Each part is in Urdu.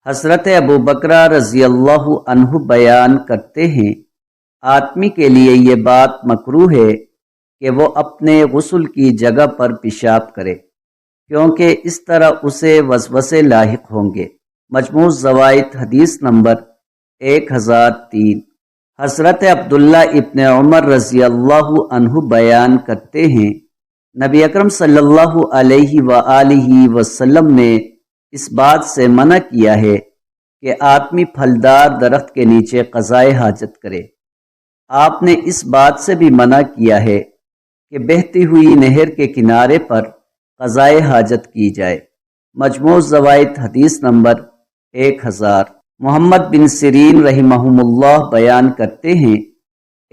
حضرت ابو بکر رضی اللہ عنہ بیان کرتے ہیں، آدمی کے لیے یہ بات مکروہ ہے کہ وہ اپنے غسل کی جگہ پر پیشاب کرے، کیونکہ اس طرح اسے وسوسے لاحق ہوں گے۔ مجموع زوائد حدیث نمبر 1003۔ حضرت عبداللہ ابن عمر رضی اللہ عنہ بیان کرتے ہیں، نبی اکرم صلی اللہ علیہ وآلہ وسلم نے اس بات سے منع کیا ہے کہ آدمی پھلدار درخت کے نیچے قضائے حاجت کرے۔ آپ نے اس بات سے بھی منع کیا ہے کہ بہتی ہوئی نہر کے کنارے پر قضائے حاجت کی جائے۔ مجموع زوائد حدیث نمبر 1000۔ محمد بن سیرین رحمہم اللہ بیان کرتے ہیں،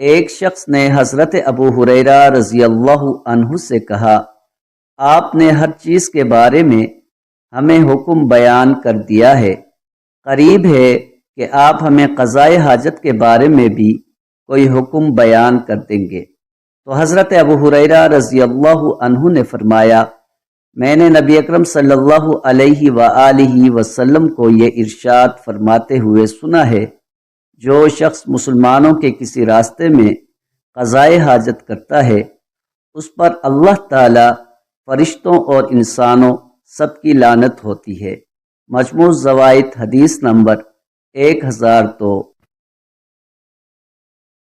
ایک شخص نے حضرت ابو ہریرہ رضی اللہ عنہ سے کہا، آپ نے ہر چیز کے بارے میں ہمیں حکم بیان کر دیا ہے، قریب ہے کہ آپ ہمیں قضائے حاجت کے بارے میں بھی کوئی حکم بیان کر دیں گے۔ تو حضرت ابو ہریرہ رضی اللہ عنہ نے فرمایا، میں نے نبی اکرم صلی اللہ علیہ وآلہ وسلم کو یہ ارشاد فرماتے ہوئے سنا ہے، جو شخص مسلمانوں کے کسی راستے میں قضائے حاجت کرتا ہے، اس پر اللہ تعالی، فرشتوں اور انسانوں سب کی لعنت ہوتی ہے۔ مجموع زوائد حدیث نمبر 1002۔